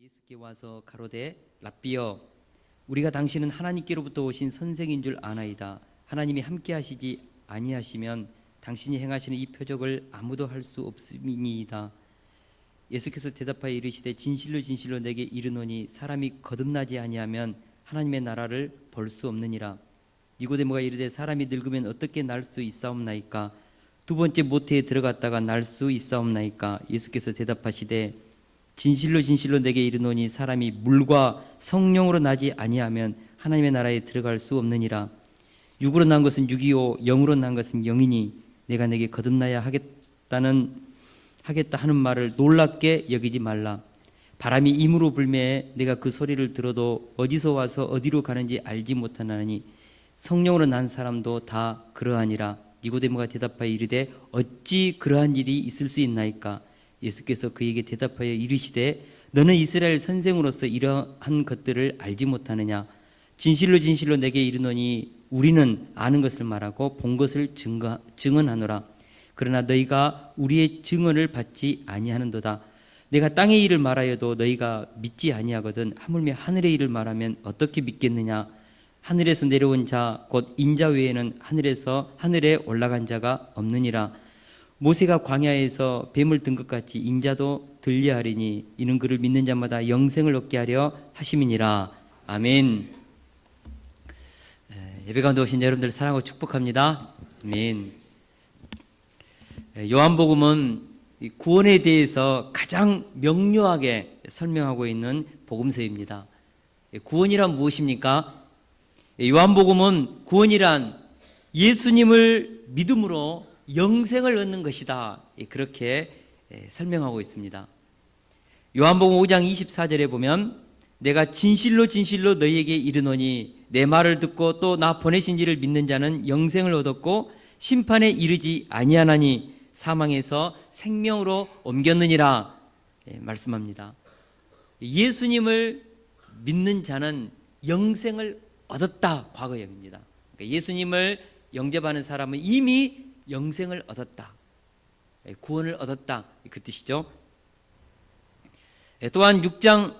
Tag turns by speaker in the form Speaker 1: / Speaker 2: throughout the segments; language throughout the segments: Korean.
Speaker 1: 예수께 와서 가로되 랍비여 우리가 당신은 하나님께로부터 오신 선생인 줄 아나이다. 하나님이 함께 하시지 아니하시면 당신이 행하시는 이 표적을 아무도 할 수 없음이니이다. 예수께서 대답하여 이르시되 진실로 진실로 내게 이르노니 사람이 거듭나지 아니하면 하나님의 나라를 볼 수 없느니라. 니고데모가 이르되 사람이 늙으면 어떻게 날 수 있사옵나이까? 두 번째 모태에 들어갔다가 날 수 있사옵나이까? 예수께서 대답하시되 진실로 진실로 내게 이르노니 사람이 물과 성령으로 나지 아니하면 하나님의 나라에 들어갈 수 없느니라. 육으로 난 것은 육이요 영으로 난 것은 영이니 내가 내게 거듭나야 하겠다 하는 말을 놀랍게 여기지 말라. 바람이 임으로 불매에 내가 그 소리를 들어도 어디서 와서 어디로 가는지 알지 못하나니 성령으로 난 사람도 다 그러하니라. 니고데모가 대답하여 이르되 어찌 그러한 일이 있을 수 있나이까? 예수께서 그에게 대답하여 이르시되 너는 이스라엘 선생으로서 이러한 것들을 알지 못하느냐? 진실로 진실로 내게 이르노니 우리는 아는 것을 말하고 본 것을 증언하노라. 그러나 너희가 우리의 증언을 받지 아니하는도다. 내가 땅의 일을 말하여도 너희가 믿지 아니하거든 하물며 하늘의 일을 말하면 어떻게 믿겠느냐? 하늘에서 내려온 자 곧 인자 외에는 하늘에 올라간 자가 없느니라. 모세가 광야에서 뱀을 든 것 같이 인자도 들려하리니 이는 그를 믿는 자마다 영생을 얻게 하려 하심이니라. 아멘. 예배 가운데 오신 여러분들 사랑하고 축복합니다. 아멘. 요한복음은 구원에 대해서 가장 명료하게 설명하고 있는 복음서입니다. 구원이란 무엇입니까? 요한복음은 구원이란 예수님을 믿음으로 영생을 얻는 것이다. 그렇게 설명하고 있습니다. 요한복음 5장 24절에 보면 내가 진실로 진실로 너희에게 이르노니 내 말을 듣고 또 나 보내신 이를 믿는 자는 영생을 얻었고 심판에 이르지 아니하나니 사망에서 생명으로 옮겼느니라 말씀합니다. 예수님을 믿는 자는 영생을 얻었다. 과거형입니다. 그러니까 예수님을 영접하는 사람은 이미 영생을 얻었다. 구원을 얻었다. 그 뜻이죠. 또한 6장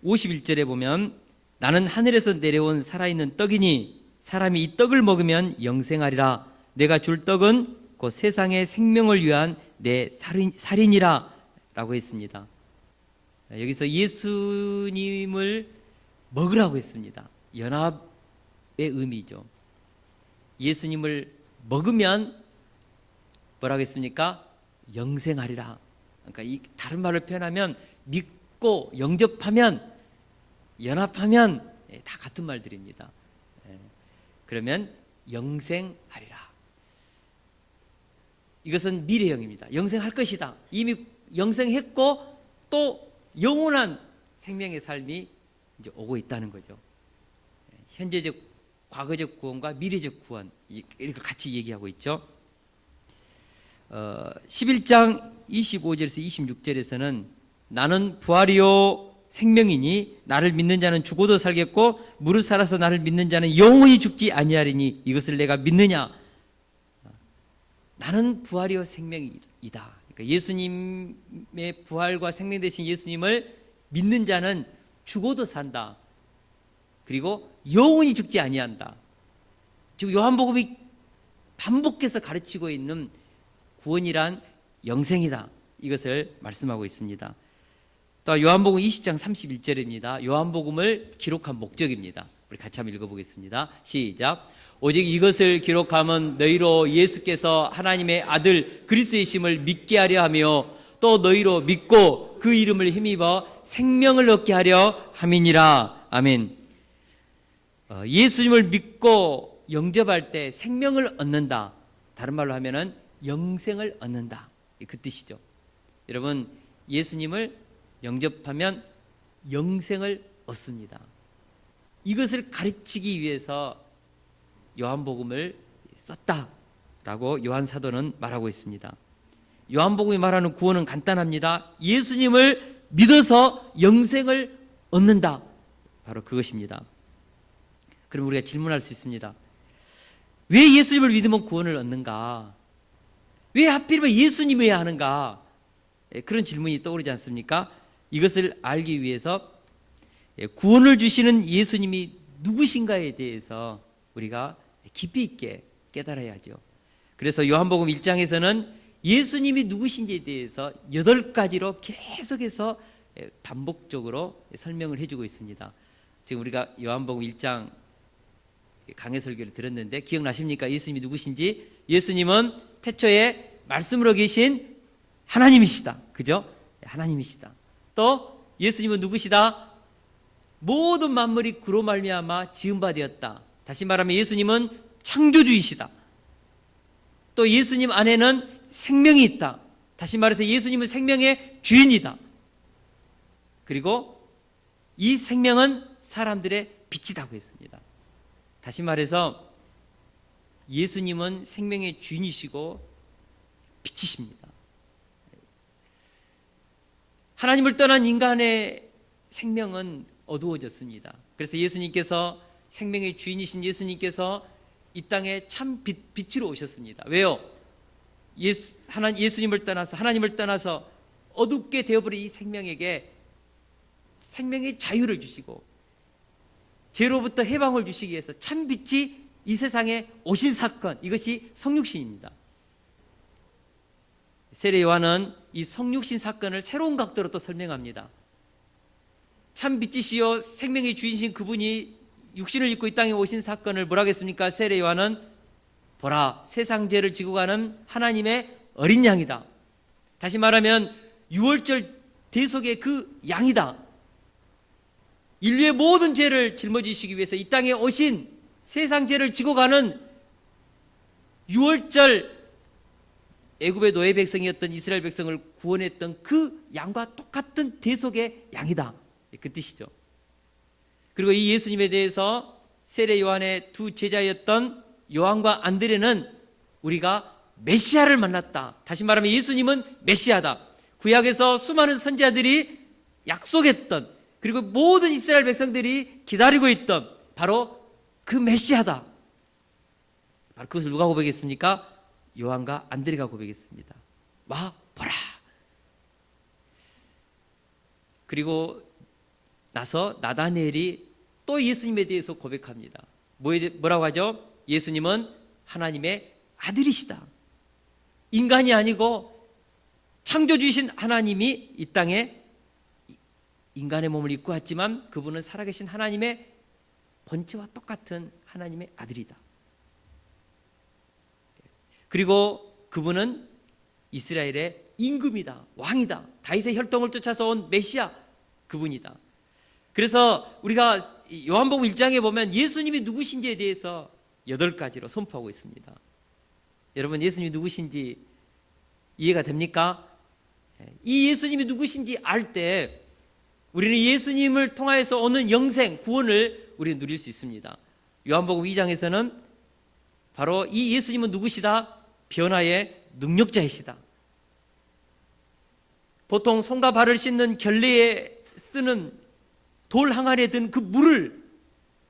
Speaker 1: 51절에 보면 나는 하늘에서 내려온 살아있는 떡이니 사람이 이 떡을 먹으면 영생하리라. 내가 줄 떡은 곧 세상의 생명을 위한 내 살인이라 라고 했습니다. 여기서 예수님을 먹으라고 했습니다. 연합의 의미죠. 예수님을 먹으면 뭐라고 했습니까? 영생하리라. 그러니까 이 다른 말로 표현하면 믿고 영접하면 연합하면 다 같은 말들입니다. 그러면 영생하리라. 이것은 미래형입니다. 영생할 것이다. 이미 영생했고 또 영원한 생명의 삶이 이제 오고 있다는 거죠. 현재적, 과거적 구원과 미래적 구원 이렇게 같이 얘기하고 있죠. 11장 25절에서 26절에서는 나는 부활이요 생명이니 나를 믿는 자는 죽어도 살겠고 무릇 살아서 나를 믿는 자는 영원히 죽지 아니하리니 이것을 내가 믿느냐? 나는 부활이요 생명이다. 그러니까 예수님의 부활과 생명 되신 예수님을 믿는 자는 죽어도 산다. 그리고 영원히 죽지 아니한다. 지금 요한복음이 반복해서 가르치고 있는 구원이란 영생이다. 이것을 말씀하고 있습니다. 또 요한복음 20장 31절입니다. 요한복음을 기록한 목적입니다. 우리 같이 한번 읽어보겠습니다. 시작. 오직 이것을 기록함은 너희로 예수께서 하나님의 아들 그리스도이심을 믿게 하려 하며 또 너희로 믿고 그 이름을 힘입어 생명을 얻게 하려 함이니라. 아멘. 예수님을 믿고 영접할 때 생명을 얻는다. 다른 말로 하면은 영생을 얻는다. 그 뜻이죠. 여러분, 예수님을 영접하면 영생을 얻습니다. 이것을 가르치기 위해서 요한복음을 썼다라고 요한 사도는 말하고 있습니다. 요한복음이 말하는 구원은 간단합니다. 예수님을 믿어서 영생을 얻는다. 바로 그것입니다. 그럼 우리가 질문할 수 있습니다. 왜 예수님을 믿으면 구원을 얻는가? 왜 하필이면 예수님이어야 하는가? 그런 질문이 떠오르지 않습니까? 이것을 알기 위해서 구원을 주시는 예수님이 누구신가에 대해서 우리가 깊이 있게 깨달아야죠. 그래서 요한복음 1장에서는 예수님이 누구신지에 대해서 8가지로 계속해서 반복적으로 설명을 해주고 있습니다. 지금 우리가 요한복음 1장 강해 설교를 들었는데 기억나십니까? 예수님이 누구신지. 예수님은 태초에 말씀으로 계신 하나님이시다. 그죠? 하나님이시다. 또 예수님은 누구시다? 모든 만물이 그로 말미암아 지은 바 되었다. 다시 말하면 예수님은 창조주이시다. 또 예수님 안에는 생명이 있다. 다시 말해서 예수님은 생명의 주인이다. 그리고 이 생명은 사람들의 빛이라고 했습니다. 다시 말해서 예수님은 생명의 주인이시고 빛이십니다. 하나님을 떠난 인간의 생명은 어두워졌습니다. 그래서 예수님께서, 생명의 주인이신 예수님께서 이 땅에 참 빛으로 오셨습니다. 왜요? 예수님을 떠나서, 하나님을 떠나서 어둡게 되어버린 이 생명에게 생명의 자유를 주시고 죄로부터 해방을 주시기 위해서 참 빛이 이 세상에 오신 사건, 이것이 성육신입니다. 세례 요한은 이 성육신 사건을 새로운 각도로 또 설명합니다. 참 빛이시요 생명의 주인이신 그분이 육신을 입고 이 땅에 오신 사건을 뭐라고 했습니까? 세례 요한은 보라, 세상 죄를 지고 가는 하나님의 어린 양이다. 다시 말하면 유월절 대속의 그 양이다. 인류의 모든 죄를 짊어지시기 위해서 이 땅에 오신, 세상 죄를 지고 가는 유월절 애굽의 노예 백성이었던 이스라엘 백성을 구원했던 그 양과 똑같은 대속의 양이다. 그 뜻이죠. 그리고 이 예수님에 대해서 세례 요한의 두 제자였던 요한과 안드레는 우리가 메시아를 만났다. 다시 말하면 예수님은 메시아다. 구약에서 수많은 선지자들이 약속했던, 그리고 모든 이스라엘 백성들이 기다리고 있던 바로 그 메시아다. 바로 그것을 누가 고백했습니까? 요한과 안드레가 고백했습니다. 와 보라. 그리고 나서 나다니엘이 또 예수님에 대해서 고백합니다. 뭐라고 하죠? 예수님은 하나님의 아들이시다. 인간이 아니고 창조주이신 하나님이 이 땅에 인간의 몸을 입고 왔지만 그분은 살아계신 하나님의 본체와 똑같은 하나님의 아들이다. 그리고 그분은 이스라엘의 임금이다, 왕이다, 다윗의 혈통을 쫓아서 온 메시아 그분이다. 그래서 우리가 요한복음 1장에 보면 예수님이 누구신지에 대해서 8가지로 선포하고 있습니다. 여러분, 예수님이 누구신지 이해가 됩니까? 이 예수님이 누구신지 알 때 우리는 예수님을 통하여서 오는 영생, 구원을 우리는 누릴 수 있습니다. 요한복음 2장에서는 바로 이 예수님은 누구시다? 변화의 능력자이시다. 보통 손과 발을 씻는 결례에 쓰는 돌 항아리에 든 그 물을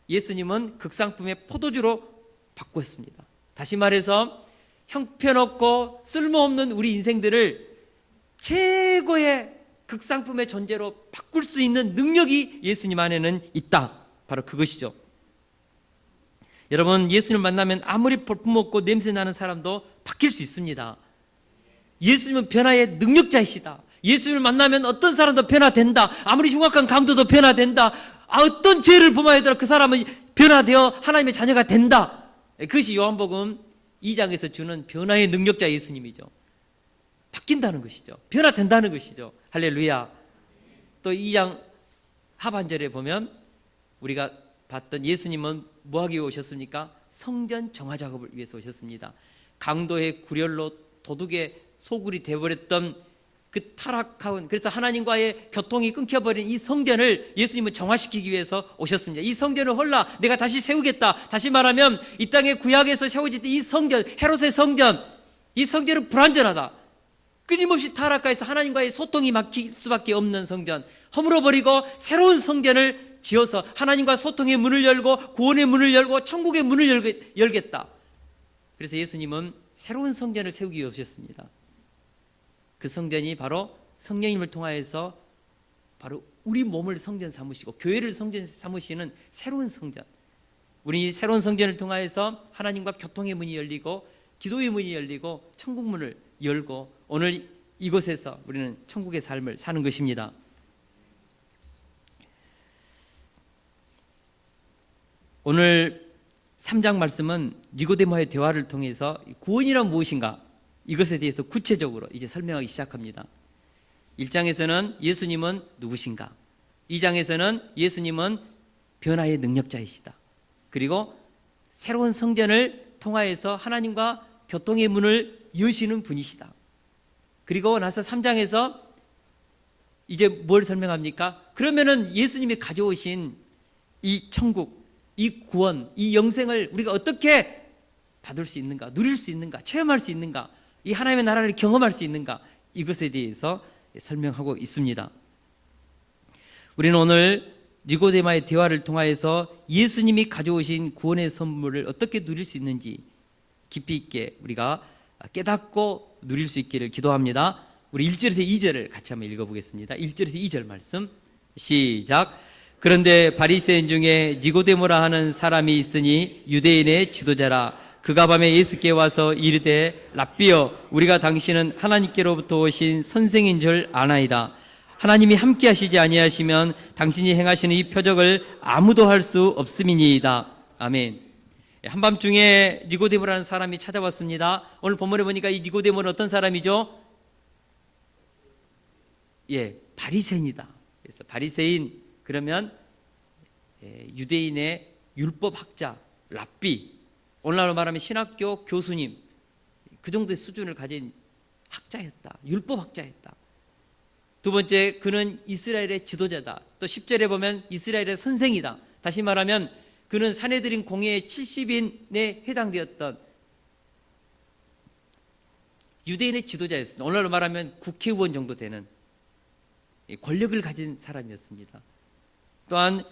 Speaker 1: 예수님은 극상품의 포도주로 바꿨습니다. 다시 말해서 형편없고 쓸모없는 우리 인생들을 최고의 극상품의 존재로 바꿀 수 있는 능력이 예수님 안에는 있다. 바로 그것이죠. 여러분, 예수님을 만나면 아무리 볼품없고 냄새나는 사람도 바뀔 수 있습니다. 예수님은 변화의 능력자이시다. 예수님을 만나면 어떤 사람도 변화된다. 아무리 흉악한 강도도 변화된다. 어떤 죄를 범하여도 그 사람은 변화되어 하나님의 자녀가 된다. 그것이 요한복음 2장에서 주는 변화의 능력자 예수님이죠. 바뀐다는 것이죠. 변화된다는 것이죠. 할렐루야. 또 2장 하반절에 보면 우리가 봤던 예수님은 뭐하기 위해 오셨습니까? 성전 정화 작업을 위해서 오셨습니다. 강도의 구렬로 도둑의 소굴이 되어버렸던 그 타락한, 그래서 하나님과의 교통이 끊겨버린 이 성전을 예수님은 정화시키기 위해서 오셨습니다. 이 성전을 홀라 내가 다시 세우겠다. 다시 말하면 이 땅의 구약에서 세워질 때 이 성전, 헤롯의 성전, 이 성전은 불완전하다. 끊임없이 타락해서 하나님과의 소통이 막힐 수밖에 없는 성전, 허물어버리고 새로운 성전을 지어서 하나님과 소통의 문을 열고 구원의 문을 열고 천국의 문을 열겠다. 그래서 예수님은 새로운 성전을 세우기 위해 오셨습니다. 그 성전이 바로 성령님을 통하여서 바로 우리 몸을 성전 삼으시고 교회를 성전 삼으시는 새로운 성전. 우리 이 새로운 성전을 통하여서 하나님과 교통의 문이 열리고 기도의 문이 열리고 천국 문을 열고 오늘 이곳에서 우리는 천국의 삶을 사는 것입니다. 오늘 3장 말씀은 니고데모와의 대화를 통해서 구원이란 무엇인가 이것에 대해서 구체적으로 이제 설명하기 시작합니다. 1장에서는 예수님은 누구신가, 2장에서는 예수님은 변화의 능력자이시다. 그리고 새로운 성전을 통하여서 하나님과 교통의 문을 여시는 분이시다. 그리고 나서 3장에서 이제 뭘 설명합니까? 그러면은 예수님이 가져오신 이 천국, 이 구원, 이 영생을 우리가 어떻게 받을 수 있는가, 누릴 수 있는가, 체험할 수 있는가, 이 하나님의 나라를 경험할 수 있는가, 이것에 대해서 설명하고 있습니다. 우리는 오늘 니고데마의 대화를 통하여서 예수님이 가져오신 구원의 선물을 어떻게 누릴 수 있는지 깊이 있게 우리가 깨닫고 누릴 수 있기를 기도합니다. 우리 1절에서 2절을 같이 한번 읽어보겠습니다. 1절에서 2절 말씀 시작. 그런데 바리새인 중에 니고데모라 하는 사람이 있으니 유대인의 지도자라. 그가 밤에 예수께 와서 이르되 랍비여, 우리가 당신은 하나님께로부터 오신 선생인 줄 아나이다. 하나님이 함께 하시지 아니하시면 당신이 행하시는 이 표적을 아무도 할 수 없음이니이다. 아멘. 한밤중에 니고데모라는 사람이 찾아왔습니다. 오늘 본문에 보니까 이 니고데모는 어떤 사람이죠? 바리새인이다. 그래서 바리새인 그러면 유대인의 율법학자, 랍비, 오늘날로 말하면 신학교 교수님, 그 정도의 수준을 가진 학자였다. 율법학자였다. 두 번째, 그는 이스라엘의 지도자다. 또 10절에 보면 이스라엘의 선생이다. 다시 말하면 그는 산헤드린 공회의 70인에 해당되었던 유대인의 지도자였습니다. 오늘날로 말하면 국회의원 정도 되는 권력을 가진 사람이었습니다. 또한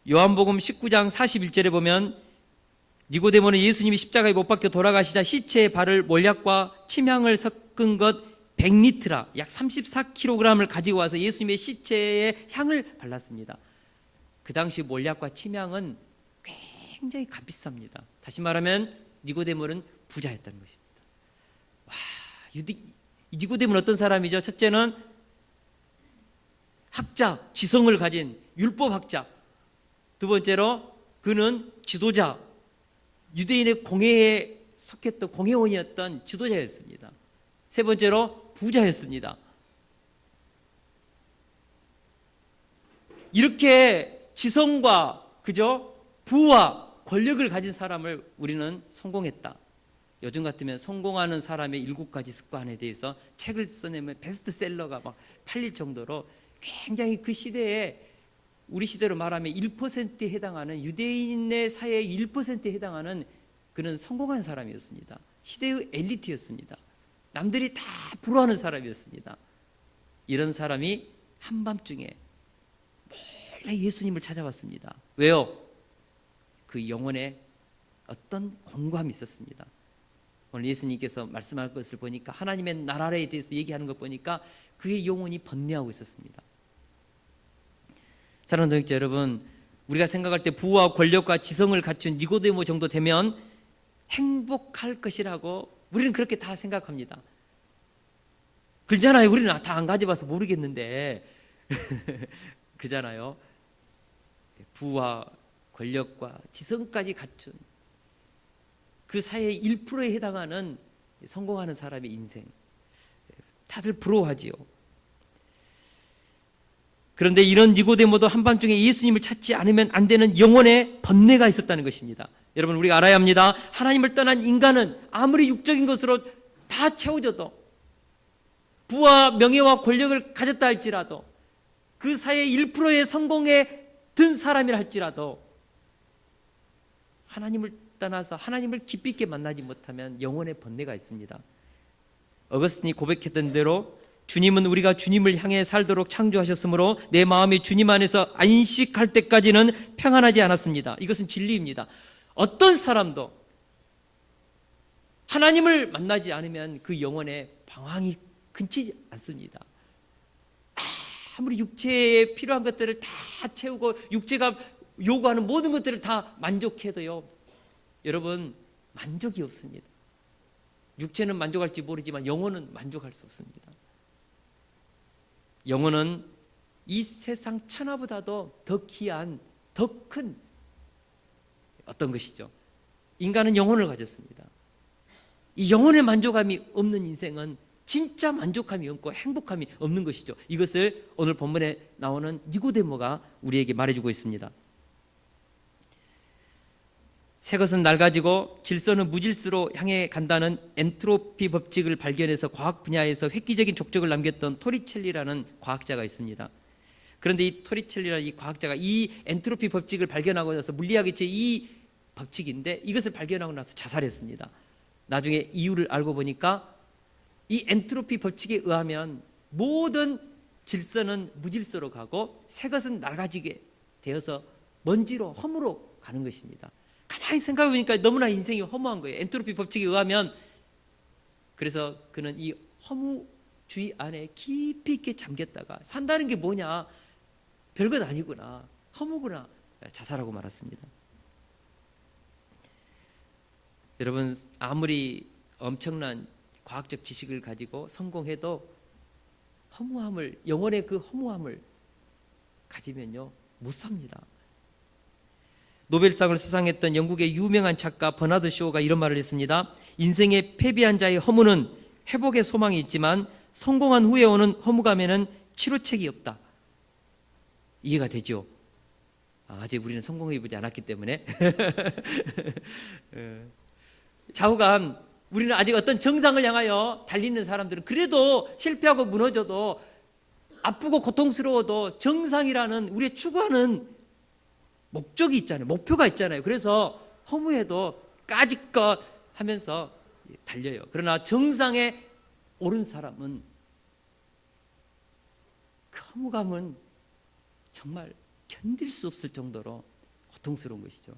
Speaker 1: 요한복음 19장 41절에 보면 니고데모는 예수님이 십자가에 못 박혀 돌아가시자 시체의 발을 몰약과 침향을 섞은 것 100리트라 약 34kg을 가지고 와서 예수님의 시체에 향을 발랐습니다. 그 당시 몰약과 침향은 굉장히 값비쌉니다. 다시 말하면 니고데모는 부자였다는 것입니다. 와, 니고데모는 어떤 사람이죠? 첫째는 학자, 지성을 가진 율법학자. 두 번째로 그는 지도자, 유대인의 공회에 속했던 공회원이었던 지도자였습니다. 세 번째로 부자였습니다. 이렇게 지성과 부와 권력을 가진 사람을 우리는 성공했다. 요즘 같으면 성공하는 사람의 7가지 습관에 대해서 책을 써내면 베스트셀러가 막 팔릴 정도로 굉장히 그 시대에 우리 시대로 말하면 1%에 해당하는 유대인의 사회의 1%에 해당하는 그런 성공한 사람이었습니다. 시대의 엘리트였습니다. 남들이 다 부러워하는 사람이었습니다. 이런 사람이 한밤중에 몰래 예수님을 찾아왔습니다. 왜요? 그 영혼에 어떤 공감이 있었습니다. 오늘 예수님께서 말씀할 것을 보니까 하나님의 나라에 대해서 얘기하는 것 보니까 그의 영혼이 번뇌하고 있었습니다. 사랑하는 동역자 여러분, 우리가 생각할 때 부와 권력과 지성을 갖춘 니고데모 정도 되면 행복할 것이라고 우리는 그렇게 다 생각합니다. 그렇잖아요. 우리는 다 안 가져봐서 모르겠는데 그잖아요. 부와 권력과 지성까지 갖춘 그 사회의 1%에 해당하는 성공하는 사람의 인생, 다들 부러워하지요. 그런데 이런 니고데모도 한밤중에 예수님을 찾지 않으면 안 되는 영혼의 번뇌가 있었다는 것입니다. 여러분, 우리가 알아야 합니다. 하나님을 떠난 인간은 아무리 육적인 것으로 다 채워져도, 부와 명예와 권력을 가졌다 할지라도, 그 사회의 1%의 성공에 든 사람이라 할지라도 하나님을 떠나서 하나님을 깊이 있게 만나지 못하면 영혼의 번뇌가 있습니다. 어거스틴이 고백했던 대로 주님은 우리가 주님을 향해 살도록 창조하셨으므로 내 마음이 주님 안에서 안식할 때까지는 평안하지 않았습니다. 이것은 진리입니다. 어떤 사람도 하나님을 만나지 않으면 그 영혼에 방황이 근치지 않습니다. 아무리 육체에 필요한 것들을 다 채우고 육체가 요구하는 모든 것들을 다 만족해도요, 여러분 만족이 없습니다. 육체는 만족할지 모르지만 영혼은 만족할 수 없습니다. 영혼은 이 세상 천하보다도 더 귀한, 더 큰 어떤 것이죠. 인간은 영혼을 가졌습니다. 이 영혼의 만족감이 없는 인생은 진짜 만족감이 없고 행복감이 없는 것이죠. 이것을 오늘 본문에 나오는 니고데모가 우리에게 말해주고 있습니다. 새 것은 낡아지고 질서는 무질서로 향해 간다는 엔트로피 법칙을 발견해서 과학 분야에서 획기적인 족적을 남겼던 토리첼리라는 과학자가 있습니다. 그런데 이 토리첼리라는 이 과학자가 이 엔트로피 법칙을 발견하고 나서 물리학의 제2 법칙인데 이것을 발견하고 나서 자살했습니다. 나중에 이유를 알고 보니까 이 엔트로피 법칙에 의하면 모든 질서는 무질서로 가고 새 것은 낡아지게 되어서 먼지로 허무로 가는 것입니다. 가만히 생각해 보니까 너무나 인생이 허무한 거예요. 엔트로피 법칙에 의하면. 그래서 그는 이 허무주의 안에 깊이 있게 잠겼다가 산다는 게 뭐냐, 별것 아니구나, 허무구나, 자살하고 말았습니다. 여러분, 아무리 엄청난 과학적 지식을 가지고 성공해도 허무함을, 영혼의 그 허무함을 가지면요 못 삽니다. 노벨상을 수상했던 영국의 유명한 작가 버나드 쇼가 이런 말을 했습니다. 인생의 패배한 자의 허무는 회복의 소망이 있지만 성공한 후에 오는 허무감에는 치료책이 없다. 이해가 되죠? 아직 우리는 성공해보지 않았기 때문에 좌우간, 우리는 아직 어떤 정상을 향하여 달리는 사람들은 그래도 실패하고 무너져도 아프고 고통스러워도 정상이라는 우리의 추구하는 목적이 있잖아요. 목표가 있잖아요. 그래서 허무해도 까짓것 하면서 달려요. 그러나 정상에 오른 사람은 그 허무감은 정말 견딜 수 없을 정도로 고통스러운 것이죠.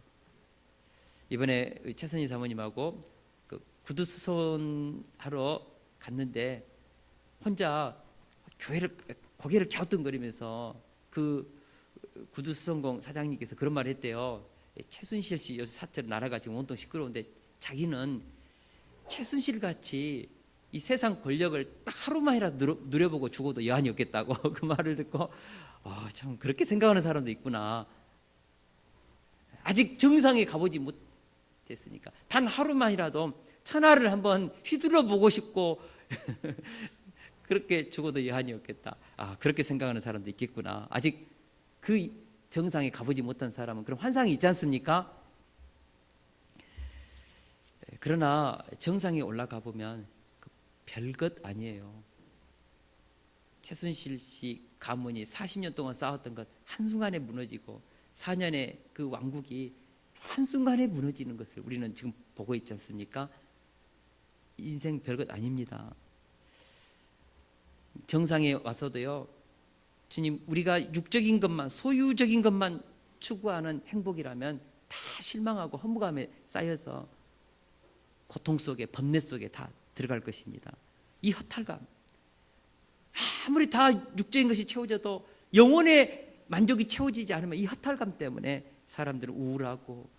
Speaker 1: 이번에 최선희 사모님하고 그 구두수선하러 갔는데 혼자 고개를 갸우뚱거리면서 그 구두수선공 사장님께서 그런 말을 했대요. 최순실 씨 요새 사태로 나라가 지금 온통 시끄러운데 자기는 최순실 같이 이 세상 권력을 딱 하루만이라도 누려보고 죽어도 여한이 없겠다고 그 말을 듣고 참 그렇게 생각하는 사람도 있구나. 아직 정상에 가보지 못했으니까 단 하루만이라도 천하를 한번 휘둘러 보고 싶고 그렇게 죽어도 여한이 없겠다. 그렇게 생각하는 사람도 있겠구나. 아직 그 정상에 가보지 못한 사람은 그런 환상이 있지 않습니까? 그러나 정상에 올라가 보면 별것 아니에요. 최순실 씨 가문이 40년 동안 쌓았던 것 한순간에 무너지고 4년의 그 왕국이 한순간에 무너지는 것을 우리는 지금 보고 있지 않습니까? 인생 별것 아닙니다. 정상에 와서도요, 주님, 우리가 육적인 것만, 소유적인 것만 추구하는 행복이라면 다 실망하고 허무감에 쌓여서 고통 속에, 번뇌 속에 다 들어갈 것입니다. 이 허탈감, 아무리 다 육적인 것이 채워져도 영혼의 만족이 채워지지 않으면 이 허탈감 때문에 사람들은 우울하고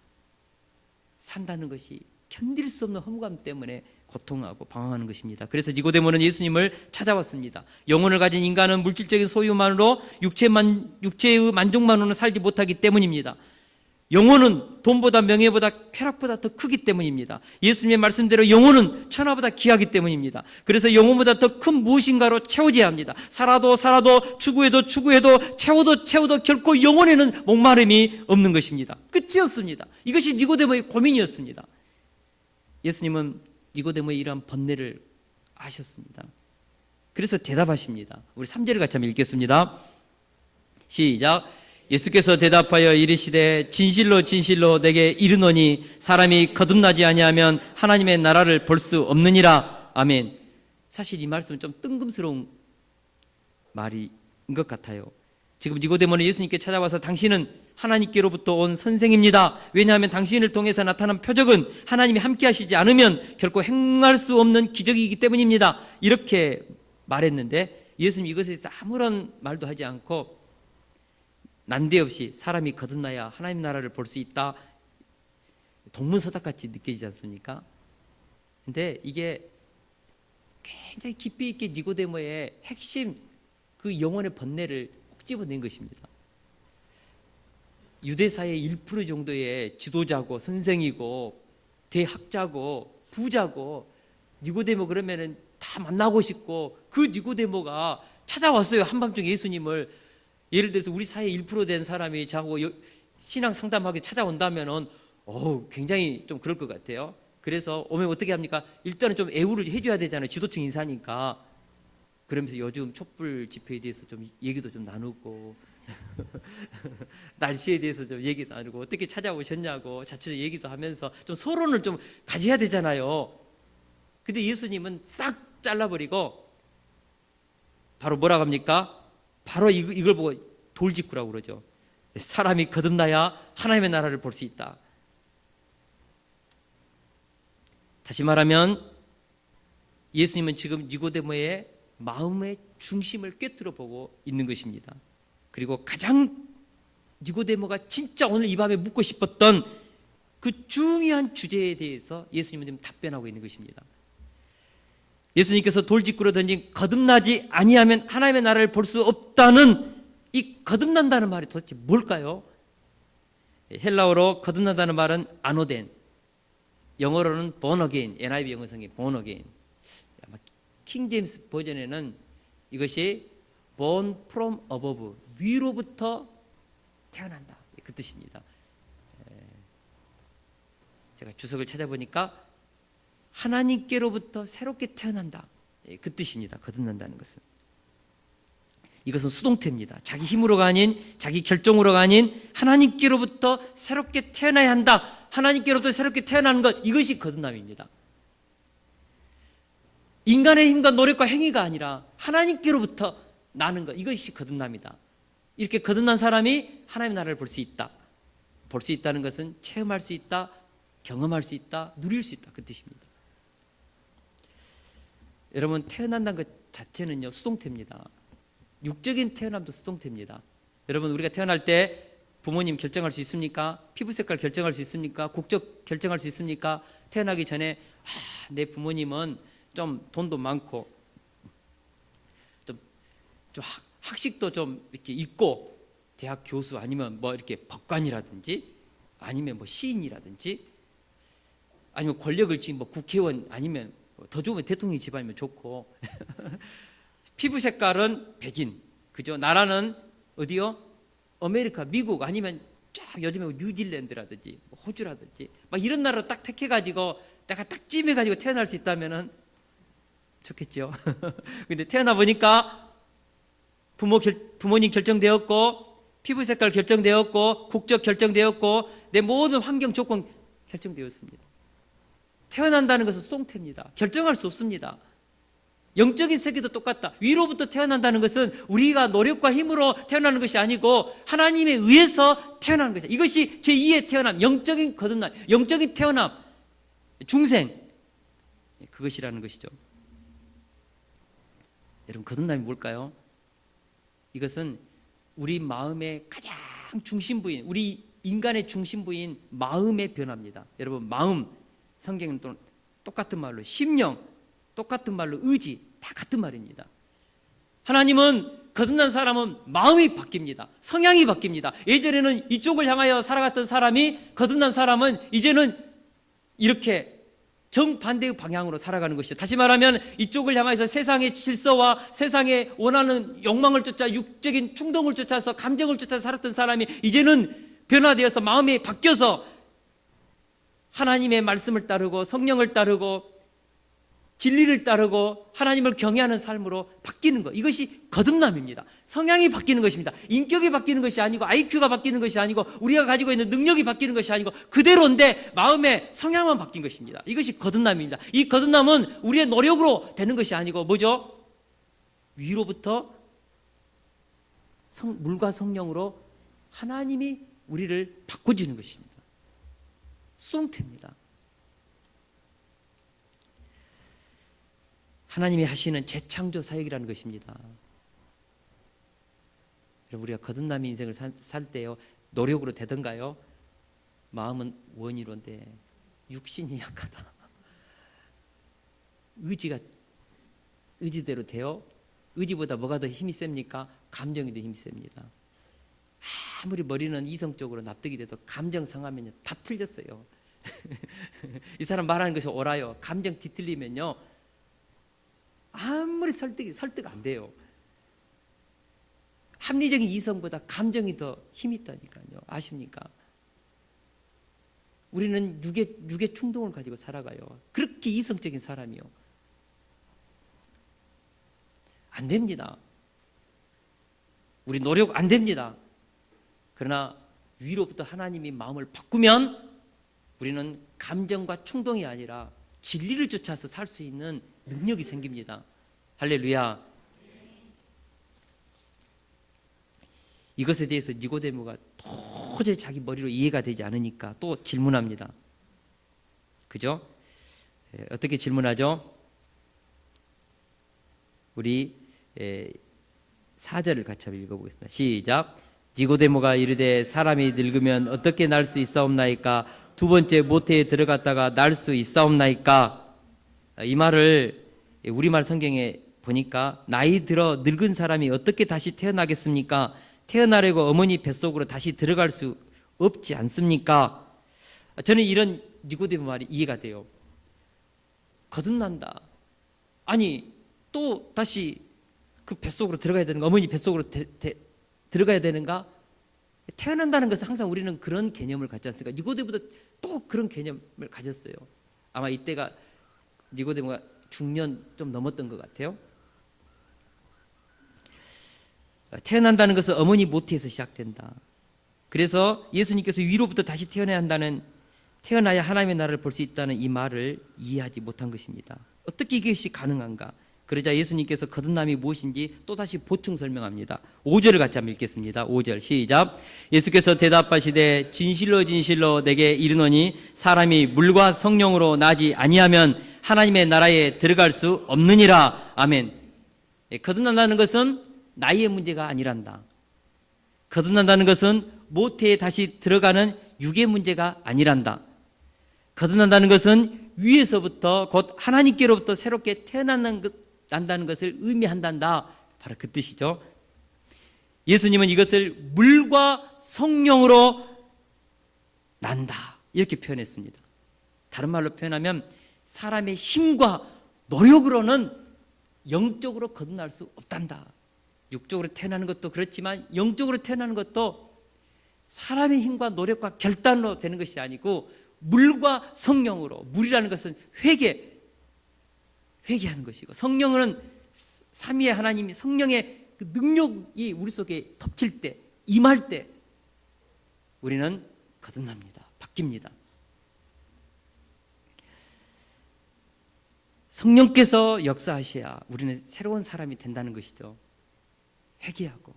Speaker 1: 산다는 것이 견딜 수 없는 허무감 때문에 고통하고 방황하는 것입니다. 그래서 니고데모는 예수님을 찾아왔습니다. 영혼을 가진 인간은 물질적인 소유만으로 육체의 만족만으로는 살지 못하기 때문입니다. 영혼은 돈보다 명예보다 쾌락보다 더 크기 때문입니다. 예수님의 말씀대로 영혼은 천하보다 귀하기 때문입니다. 그래서 영혼보다 더 큰 무엇인가로 채워져야 합니다. 살아도 추구해도 채워도 결코 영혼에는 목마름이 없는 것입니다. 끝이 없습니다. 이것이 니고데모의 고민이었습니다. 예수님은 니고데모의 이러한 번뇌를 아셨습니다. 그래서 대답하십니다. 우리 3절을 같이 한번 읽겠습니다. 시작. 예수께서 대답하여 이르시되 진실로 진실로 내게 이르노니 사람이 거듭나지 아니하면 하나님의 나라를 볼 수 없느니라. 아멘. 사실 이 말씀은 좀 뜬금스러운 말인 것 같아요. 지금 니고데모는 예수님께 찾아와서 당신은 하나님께로부터 온 선생입니다. 왜냐하면 당신을 통해서 나타난 표적은 하나님이 함께 하시지 않으면 결코 행할 수 없는 기적이기 때문입니다. 이렇게 말했는데 예수님 이것에 대해서 아무런 말도 하지 않고 난데없이 사람이 거듭나야 하나님 나라를 볼 수 있다, 동문서답같이 느껴지지 않습니까? 근데 이게 굉장히 깊이 있게 니고데모의 핵심 그 영혼의 번뇌를 꼭 집어낸 것입니다. 유대사의 1% 정도의 지도자고 선생이고 대학자고 부자고 니고데모 그러면은 다 만나고 싶고, 그 니고데모가 찾아왔어요. 한밤중에 예수님을. 예를 들어서 우리 사회 1%된 사람이 자고 신앙 상담하게 찾아온다면은 굉장히 좀 그럴 것 같아요. 그래서 오면 어떻게 합니까? 일단은 좀 애우를 해줘야 되잖아요. 지도층 인사니까. 그러면서 요즘 촛불 집회에 대해서 좀 얘기도 좀 나누고 날씨에 대해서 좀 얘기 나누고 어떻게 찾아오셨냐고 자체적 얘기도 하면서 좀 서론을 좀 가져야 되잖아요. 근데 예수님은 싹 잘라버리고 바로 뭐라고 합니까? 바로 이걸 보고 돌직구라고 그러죠. 사람이 거듭나야 하나님의 나라를 볼 수 있다. 다시 말하면 예수님은 지금 니고데모의 마음의 중심을 꿰뚫어 보고 있는 것입니다. 그리고 가장 니고데모가 진짜 오늘 이 밤에 묻고 싶었던 그 중요한 주제에 대해서 예수님은 지금 답변하고 있는 것입니다. 예수님께서 돌직구로 던진 거듭나지 아니하면 하나님의 나라를 볼 수 없다는 이 거듭난다는 말이 도대체 뭘까요? 헬라어로 거듭난다는 말은 아노덴, 영어로는 born again, NIV 영어성의 born again. 아마 킹 제임스 버전에는 이것이 born from above, 위로부터 태어난다, 그 뜻입니다. 제가 주석을 찾아보니까 하나님께로부터 새롭게 태어난다, 그 뜻입니다. 거듭난다는 것은. 이것은 수동태입니다. 자기 힘으로가 아닌, 자기 결정으로가 아닌 하나님께로부터 새롭게 태어나야 한다. 하나님께로부터 새롭게 태어나는 것, 이것이 거듭남입니다. 인간의 힘과 노력과 행위가 아니라 하나님께로부터 나는 것, 이것이 거듭남이다. 이렇게 거듭난 사람이 하나님의 나라를 볼 수 있다. 볼 수 있다는 것은 체험할 수 있다, 경험할 수 있다, 누릴 수 있다, 그 뜻입니다. 여러분, 태어난다는 것 자체는요 수동태입니다. 육적인 태어남도 수동태입니다. 여러분, 우리가 태어날 때 부모님 결정할 수 있습니까? 피부 색깔 결정할 수 있습니까? 국적 결정할 수 있습니까? 태어나기 전에 내 부모님은 좀 돈도 많고 좀 학식도 좀 이렇게 있고 대학 교수 아니면 뭐 이렇게 법관이라든지 아니면 뭐 시인이라든지 아니면 권력을 지금 뭐 국회의원 아니면 더 좋으면 대통령 집안이면 좋고 피부 색깔은 백인, 그죠? 나라는 어디요? 아메리카, 미국 아니면 쫙 요즘에 뉴질랜드라든지 호주라든지 막 이런 나라를 딱 택해가지고 내가 딱 찜해가지고 태어날 수 있다면은 좋겠죠. 근데 태어나 보니까 부모님 결정되었고 피부 색깔 결정되었고 국적 결정되었고 내 모든 환경 조건 결정되었습니다. 태어난다는 것은 수동태입니다. 결정할 수 없습니다. 영적인 세계도 똑같다. 위로부터 태어난다는 것은 우리가 노력과 힘으로 태어나는 것이 아니고 하나님에 의해서 태어나는 것이다. 이것이 제2의 태어남, 영적인 거듭남, 영적인 태어남, 중생, 그것이라는 것이죠. 여러분, 거듭남이 뭘까요? 이것은 우리 마음의 가장 중심부인, 우리 인간의 중심부인 마음의 변화입니다. 여러분, 마음, 성경은 또 똑같은 말로 심령, 똑같은 말로 의지, 다 같은 말입니다. 하나님은 거듭난 사람은 마음이 바뀝니다. 성향이 바뀝니다. 예전에는 이쪽을 향하여 살아갔던 사람이 거듭난 사람은 이제는 이렇게 정반대의 방향으로 살아가는 것이죠. 다시 말하면 이쪽을 향해서 세상의 질서와 세상의 원하는 욕망을 쫓아 육적인 충동을 쫓아서 감정을 쫓아서 살았던 사람이 이제는 변화되어서 마음이 바뀌어서 하나님의 말씀을 따르고 성령을 따르고 진리를 따르고 하나님을 경외하는 삶으로 바뀌는 것, 이것이 거듭남입니다. 성향이 바뀌는 것입니다. 인격이 바뀌는 것이 아니고 IQ가 바뀌는 것이 아니고 우리가 가지고 있는 능력이 바뀌는 것이 아니고 그대로인데 마음의 성향만 바뀐 것입니다. 이것이 거듭남입니다. 이 거듭남은 우리의 노력으로 되는 것이 아니고 뭐죠? 위로부터 물과 성령으로 하나님이 우리를 바꿔주는 것입니다. 수동태입니다. 하나님이 하시는 재창조 사역이라는 것입니다. 우리가 거듭남의 인생을 살 때요, 노력으로 되던가요? 마음은 원이로인데 육신이 약하다. 의지대로 돼요? 의지보다 뭐가 더 힘이 셉니까? 감정이 더 힘이 셉니다. 아무리 머리는 이성적으로 납득이 돼도 감정 상하면요 다 틀렸어요. 이 사람 말하는 것이 옳아요. 감정 뒤틀리면요 아무리 설득 안 돼요. 합리적인 이성보다 감정이 더 힘이 있다니까요. 아십니까? 우리는 육의 충동을 가지고 살아가요. 그렇게 이성적인 사람이요. 안 됩니다. 우리 노력 안 됩니다. 그러나 위로부터 하나님이 마음을 바꾸면 우리는 감정과 충동이 아니라 진리를 쫓아서 살 수 있는 능력이 생깁니다. 할렐루야. 이것에 대해서 니고데모가 도저히 자기 머리로 이해가 되지 않으니까 또 질문합니다. 그죠? 어떻게 질문하죠? 우리 4절을 같이 한번 읽어보겠습니다. 시작. 니고데모가 이르되 사람이 늙으면 어떻게 날 수 있사옵나이까? 두 번째 모태에 들어갔다가 날 수 있사옵나이까? 이 말을 우리말 성경에 보니까 나이 들어 늙은 사람이 어떻게 다시 태어나겠습니까? 태어나려고 어머니 뱃속으로 다시 들어갈 수 없지 않습니까? 저는 이런 니고데모 말이 이해가 돼요. 거듭난다. 아니 또 다시 그 뱃속으로 들어가야 되는가? 어머니 뱃속으로 들어가야 되는가? 태어난다는 것은 항상 우리는 그런 개념을 갖지 않습니까? 니고데모도 또 그런 개념을 가졌어요. 아마 이때가 니고데모가 중년 좀 넘었던 것 같아요. 태어난다는 것은 어머니 모태에서 시작된다. 그래서 예수님께서 위로부터 다시 태어나야 한다는, 태어나야 하나님의 나라를 볼 수 있다는 이 말을 이해하지 못한 것입니다. 어떻게 이것이 가능한가? 그러자 예수님께서 거듭남이 무엇인지 또다시 보충 설명합니다. 5절을 같이 한번 읽겠습니다. 5절 시작. 예수께서 대답하시되 진실로 진실로 내게 이르노니 사람이 물과 성령으로 나지 아니하면 하나님의 나라에 들어갈 수 없느니라. 아멘. 거듭난다는 것은 나이의 문제가 아니란다. 거듭난다는 것은 모태에 다시 들어가는 육의 문제가 아니란다. 거듭난다는 것은 위에서부터 곧 하나님께로부터 새롭게 태어난다는 것을 의미한단다. 바로 그 뜻이죠. 예수님은 이것을 물과 성령으로 난다 이렇게 표현했습니다. 다른 말로 표현하면 사람의 힘과 노력으로는 영적으로 거듭날 수 없단다. 육적으로 태어나는 것도 그렇지만 영적으로 태어나는 것도 사람의 힘과 노력과 결단으로 되는 것이 아니고 물과 성령으로, 물이라는 것은 회개하는 것이고, 성령은 삼위의 하나님이 성령의 그 능력이 우리 속에 덮칠 때, 임할 때 우리는 거듭납니다. 바뀝니다. 성령께서 역사하셔야 우리는 새로운 사람이 된다는 것이죠. 회개하고.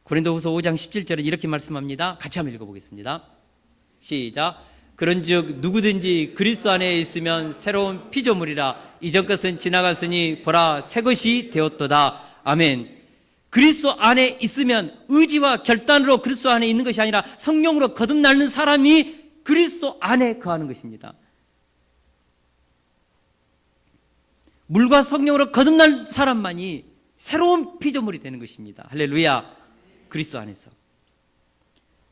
Speaker 1: 고린도후서 5장 17절에 이렇게 말씀합니다. 같이 한번 읽어보겠습니다. 시작. 그런즉 누구든지 그리스도 안에 있으면 새로운 피조물이라. 이전 것은 지나갔으니 보라 새 것이 되었도다. 아멘. 그리스도 안에 있으면 의지와 결단으로 그리스도 안에 있는 것이 아니라 성령으로 거듭나는 사람이 그리스도 안에 거하는 것입니다. 물과 성령으로 거듭난 사람만이 새로운 피조물이 되는 것입니다. 할렐루야. 그리스도 안에서.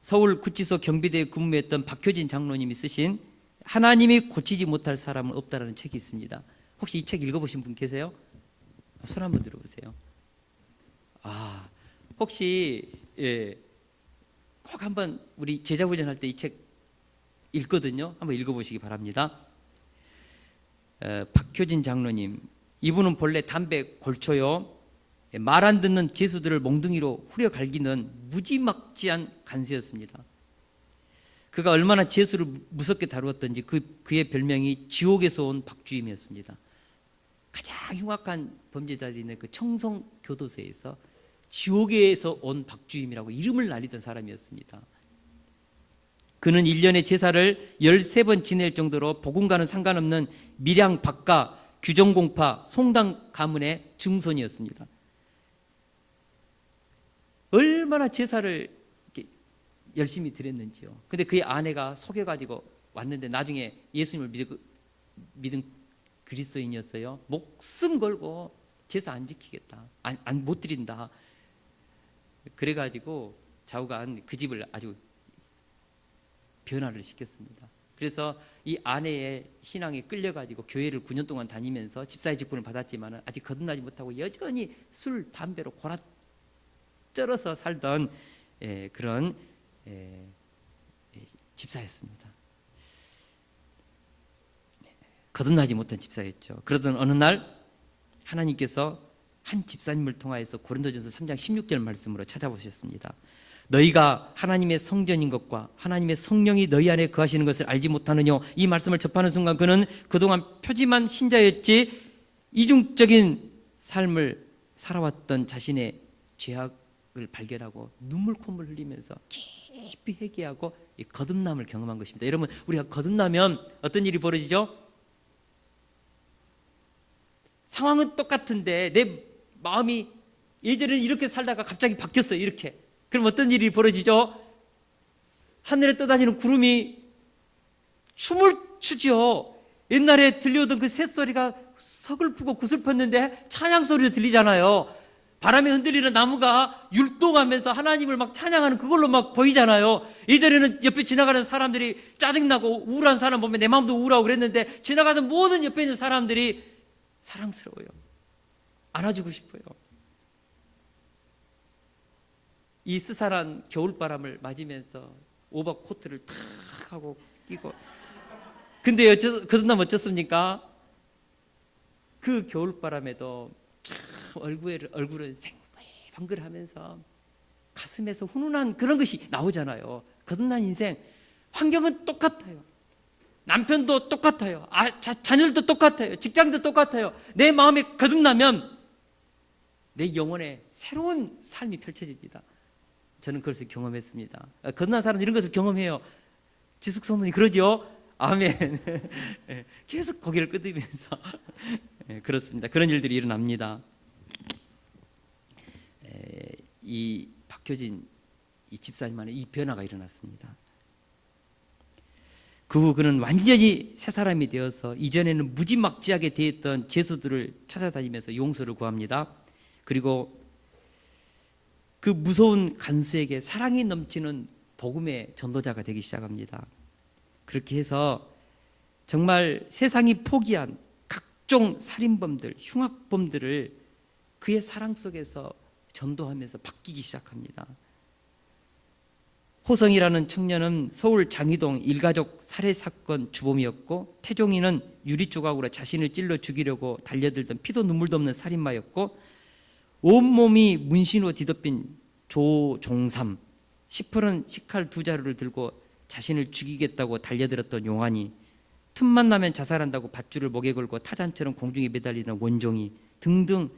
Speaker 1: 서울 구치소 경비대에 근무했던 박효진 장로님이 쓰신 하나님이 고치지 못할 사람은 없다라는 책이 있습니다. 혹시 이 책 읽어보신 분 계세요? 손 한번 들어보세요. 혹시 꼭 한번 우리 제자훈련할 때 이 책 읽거든요. 한번 읽어보시기 바랍니다. 박효진 장로님, 이분은 본래 담배 골초요, 말 안 듣는 죄수들을 몽둥이로 후려 갈기는 무지막지한 간수였습니다. 그가 얼마나 죄수를 무섭게 다루었던지 그의 별명이 지옥에서 온 박주임이었습니다. 가장 흉악한 범죄자들이 있는 그 청송교도소에서 지옥에서 온 박주임이라고 이름을 날리던 사람이었습니다. 그는 1년의 제사를 13번 지낼 정도로 복음과는 상관없는 밀양 박가, 규정공파, 송당 가문의 증손이었습니다. 얼마나 제사를 이렇게 열심히 드렸는지요. 근데 그의 아내가 속여가지고 왔는데 나중에 예수님을 믿은 그리스도인이었어요. 목숨 걸고 제사 안 지키겠다, 못 드린다. 그래가지고 좌우간 그 집을 아주 변화를 시켰습니다. 그래서 이 아내의 신앙에 끌려가지고 교회를 9년 동안 다니면서 집사의 직분을 받았지만 아직 거듭나지 못하고 여전히 술, 담배로 골아쩔어서 살던 그런 집사였습니다. 거듭나지 못한 집사였죠. 그러던 어느 날 하나님께서 한 집사님을 통하여서 고린도전서 3장 16절 말씀으로 찾아보셨습니다. 너희가 하나님의 성전인 것과 하나님의 성령이 너희 안에 거하시는 것을 알지 못하느냐. 이 말씀을 접하는 순간 그는 그동안 표지만 신자였지 이중적인 삶을 살아왔던 자신의 죄악을 발견하고 눈물 콧물 흘리면서 깊이 회개하고 이 거듭남을 경험한 것입니다. 여러분, 우리가 거듭나면 어떤 일이 벌어지죠? 상황은 똑같은데 내 마음이 예전에는 이렇게 살다가 갑자기 바뀌었어요. 이렇게. 그럼 어떤 일이 벌어지죠? 하늘에 떠다니는 구름이 춤을 추죠. 옛날에 들려오던 그 새소리가 서글프고 구슬펐는데 찬양 소리도 들리잖아요. 바람에 흔들리는 나무가 율동하면서 하나님을 막 찬양하는 그걸로 막 보이잖아요. 예전에는 옆에 지나가는 사람들이 짜증나고 우울한 사람 보면 내 마음도 우울하고 그랬는데 지나가는 모든 옆에 있는 사람들이 사랑스러워요. 안아주고 싶어요. 이 스산한 겨울바람을 맞으면서 오버코트를 탁 하고 끼고, 근데 거듭나면 어쩌습니까? 그 겨울바람에도 참 얼굴은 생글방글하면서 가슴에서 훈훈한 그런 것이 나오잖아요. 거듭난 인생, 환경은 똑같아요. 남편도 똑같아요. 자녀들도 똑같아요. 직장도 똑같아요. 내 마음에 거듭나면 내 영혼에 새로운 삶이 펼쳐집니다. 저는 그것을 경험했습니다. 거듭난 사람은 이런 것을 경험해요. 지숙 성도님 그러죠? 아멘. 계속 고개를 끄덕이면서 그렇습니다. 그런 일들이 일어납니다. 이 박효진 이 집사님 안에 이 변화가 일어났습니다. 그 후 그는 완전히 새 사람이 되어서 이전에는 무지막지하게 되었던 죄수들을 찾아다니면서 용서를 구합니다. 그리고 그 무서운 간수에게 사랑이 넘치는 복음의 전도자가 되기 시작합니다. 그렇게 해서 정말 세상이 포기한 각종 살인범들, 흉악범들을 그의 사랑 속에서 전도하면서 바뀌기 시작합니다. 호성이라는 청년은 서울 장희동 일가족 살해 사건 주범이었고, 태종이는 유리 조각으로 자신을 찔러 죽이려고 달려들던 피도 눈물도 없는 살인마였고, 온몸이 문신으로 뒤덮인 조종삼, 시퍼런 식칼 2자루를 들고 자신을 죽이겠다고 달려들었던 용환이, 틈만 나면 자살한다고 밧줄을 목에 걸고 타잔처럼 공중에 매달리는 원종이 등등,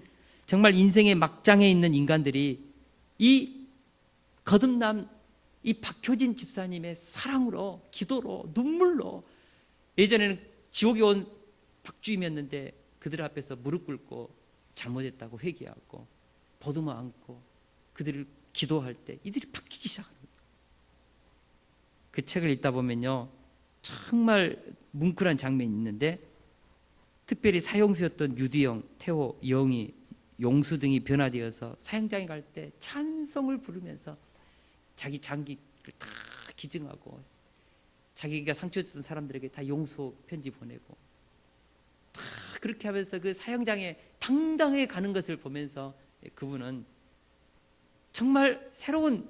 Speaker 1: 정말 인생의 막장에 있는 인간들이 이 거듭난 이 박효진 집사님의 사랑으로, 기도로, 눈물로, 예전에는 지옥에 온 박주임이었는데 그들 앞에서 무릎 꿇고 잘못했다고 회개하고 보듬어 안고 그들을 기도할 때 이들이 바뀌기 시작합니다. 그 책을 읽다 보면요, 정말 뭉클한 장면이 있는데, 특별히 사형수였던 유디영, 태호, 영희, 용수 등이 변화되어서 사형장에 갈 때 찬송을 부르면서 자기 장기를 다 기증하고 자기가 상처줬던 사람들에게 다 용서 편지 보내고 다 그렇게 하면서 그 사형장에 당당하게 가는 것을 보면서 그분은 정말 새로운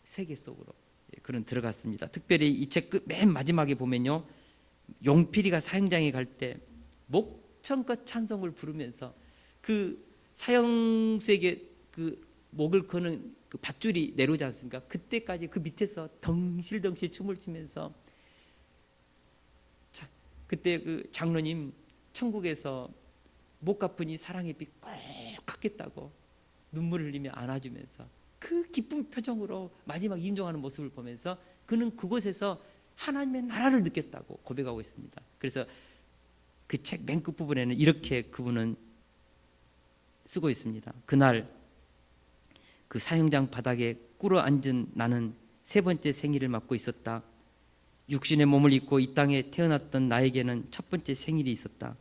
Speaker 1: 세계 속으로 그는 들어갔습니다. 특별히 이 책 맨 마지막에 보면요, 용필이가 사형장에 갈 때 목청껏 찬송을 부르면서 그 사형수에게 그 목을 거는 그 밧줄이 내려오지 않습니까? 그때까지 그 밑에서 덩실덩실 춤을 추면서, 그때 그 장로님 천국에서 못 갚은 이 사랑의 빚 꼭 갚겠다고 눈물을 흘리며 안아주면서 그 기쁜 표정으로 마지막 임종하는 모습을 보면서 그는 그곳에서 하나님의 나라를 느꼈다고 고백하고 있습니다. 그래서 그 책 맨 끝부분에는 이렇게 그분은 쓰고 있습니다. 그날 그 사형장 바닥에 꿇어 앉은 나는 세 번째 생일을 맞고 있었다. 육신의 몸을 입고 이 땅에 태어났던 나에게는 첫 번째 생일이 있었다.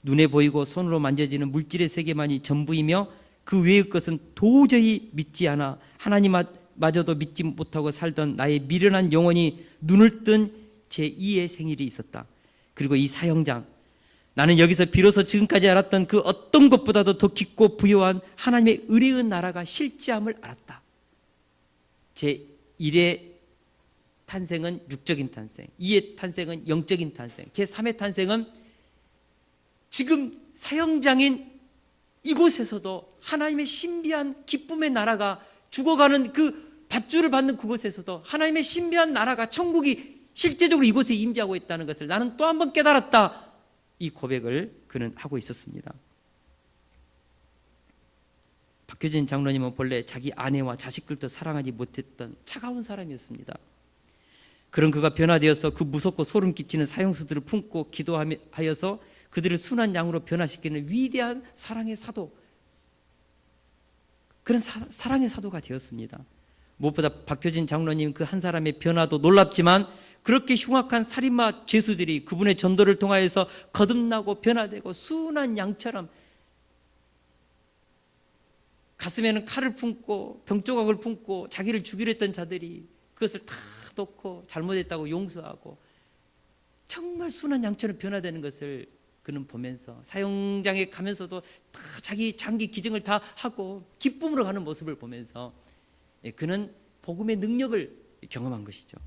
Speaker 1: 눈에 보이고 손으로 만져지는 물질의 세계만이 전부이며 그 외의 것은 도저히 믿지 않아 하나님마저도 믿지 못하고 살던 나의 미련한 영혼이 눈을 뜬 제2의 생일이 있었다. 그리고 이 사형장, 나는 여기서 비로소 지금까지 알았던 그 어떤 것보다도 더 깊고 부요한 하나님의 의리의 나라가 실제함을 알았다. 제1의 탄생은 육적인 탄생, 2의 탄생은 영적인 탄생, 제3의 탄생은 지금 사형장인 이곳에서도 하나님의 신비한 기쁨의 나라가, 죽어가는 그 밥줄을 받는 그곳에서도 하나님의 신비한 나라가, 천국이 실제적으로 이곳에 임재하고 있다는 것을 나는 또 한 번 깨달았다. 이 고백을 그는 하고 있었습니다. 박효진 장로님은 본래 자기 아내와 자식들도 사랑하지 못했던 차가운 사람이었습니다. 그런 그가 변화되어서 그 무섭고 소름 끼치는 사형수들을 품고 기도하여서 그들을 순한 양으로 변화시키는 위대한 사랑의 사도, 그런 사랑의 사도가 되었습니다. 무엇보다 박효진 장로님 그 한 사람의 변화도 놀랍지만 그렇게 흉악한 살인마 죄수들이 그분의 전도를 통하여서 거듭나고 변화되고 순한 양처럼 가슴에는 칼을 품고 병조각을 품고 자기를 죽이려 했던 자들이 그것을 다 놓고 잘못했다고 용서하고 정말 순한 양처럼 변화되는 것을 그는 보면서 사형장에 가면서도 다 자기 장기 기증을 다 하고 기쁨으로 가는 모습을 보면서 그는 복음의 능력을 경험한 것이죠.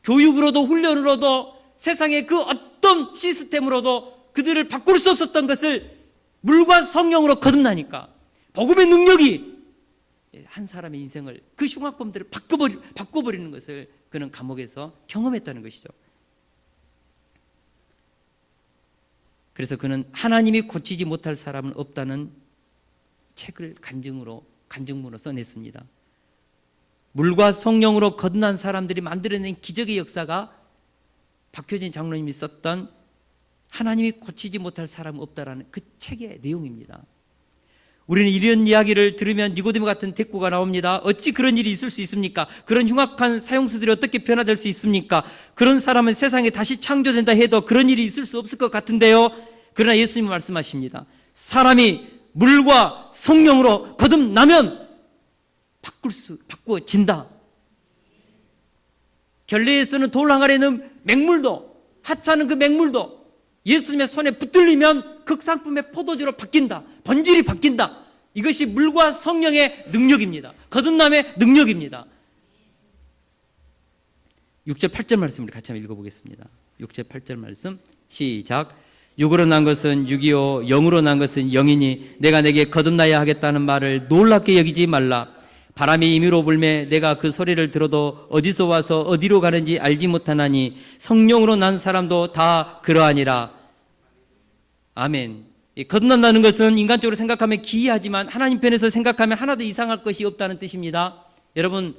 Speaker 1: 교육으로도 훈련으로도 세상의 그 어떤 시스템으로도 그들을 바꿀 수 없었던 것을 물과 성령으로 거듭나니까 복음의 능력이 한 사람의 인생을, 그 흉악범들을 바꿔버리는 것을 그는 감옥에서 경험했다는 것이죠. 그래서 그는 하나님이 고치지 못할 사람은 없다는 책을 간증문으로 써냈습니다. 물과 성령으로 거듭난 사람들이 만들어낸 기적의 역사가 박효진 장로님이 썼던 하나님이 고치지 못할 사람은 없다라는 그 책의 내용입니다. 우리는 이런 이야기를 들으면 니고데모 같은 대꾸가 나옵니다. 어찌 그런 일이 있을 수 있습니까? 그런 흉악한 사형수들이 어떻게 변화될 수 있습니까? 그런 사람은 세상에 다시 창조된다 해도 그런 일이 있을 수 없을 것 같은데요. 그러나 예수님은 말씀하십니다. 사람이 물과 성령으로 거듭나면 바꾸어진다. 결례에서는 돌 항아리에 있는 맹물도, 하찮은 그 맹물도 예수님의 손에 붙들리면 극상품의 포도주로 바뀐다. 본질이 바뀐다. 이것이 물과 성령의 능력입니다. 거듭남의 능력입니다. 6절 8절 말씀을 같이 한번 읽어보겠습니다. 6절 8절 말씀 시작. 육으로 난 것은 육이요 영으로 난 것은 영이니 내가 내게 거듭나야 하겠다는 말을 놀랍게 여기지 말라. 바람이 임의로 불매 내가 그 소리를 들어도 어디서 와서 어디로 가는지 알지 못하나니 성령으로 난 사람도 다 그러하니라. 아멘. 거듭난다는 것은 인간적으로 생각하면 기이하지만 하나님 편에서 생각하면 하나도 이상할 것이 없다는 뜻입니다. 여러분,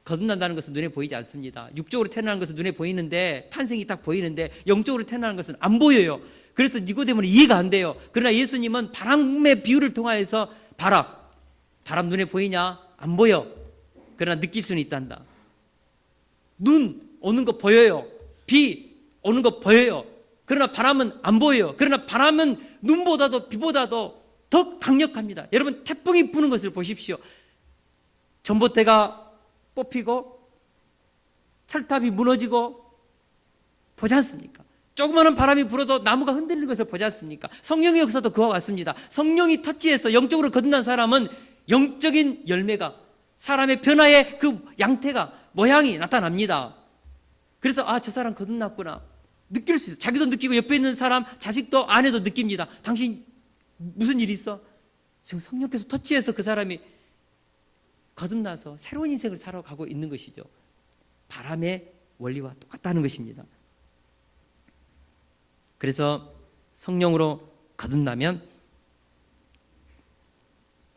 Speaker 1: 거듭난다는 것은 눈에 보이지 않습니다. 육적으로 태어나는 것은 눈에 보이는데, 탄생이 딱 보이는데 영적으로 태어나는 것은 안 보여요. 그래서 니고데모는 이해가 안 돼요. 그러나 예수님은 바람의 비유를 통하여서 바람 눈에 보이냐? 안 보여. 그러나 느낄 수는 있단다. 눈 오는 거 보여요. 비 오는 거 보여요. 그러나 바람은 안 보여요. 그러나 바람은 눈보다도 비보다도 더 강력합니다. 여러분, 태풍이 부는 것을 보십시오. 전봇대가 뽑히고 철탑이 무너지고 보지 않습니까? 조그마한 바람이 불어도 나무가 흔들리는 것을 보지 않습니까? 성령의 역사도 그와 같습니다. 성령이 터치해서 영적으로 거듭난 사람은 영적인 열매가, 사람의 변화의 그 양태가, 모양이 나타납니다. 그래서 저 사람 거듭났구나 느낄 수 있어요. 자기도 느끼고 옆에 있는 사람, 자식도 아내도 느낍니다. 당신 무슨 일이 있어? 지금 성령께서 터치해서 그 사람이 거듭나서 새로운 인생을 살아가고 있는 것이죠. 바람의 원리와 똑같다는 것입니다. 그래서 성령으로 거듭나면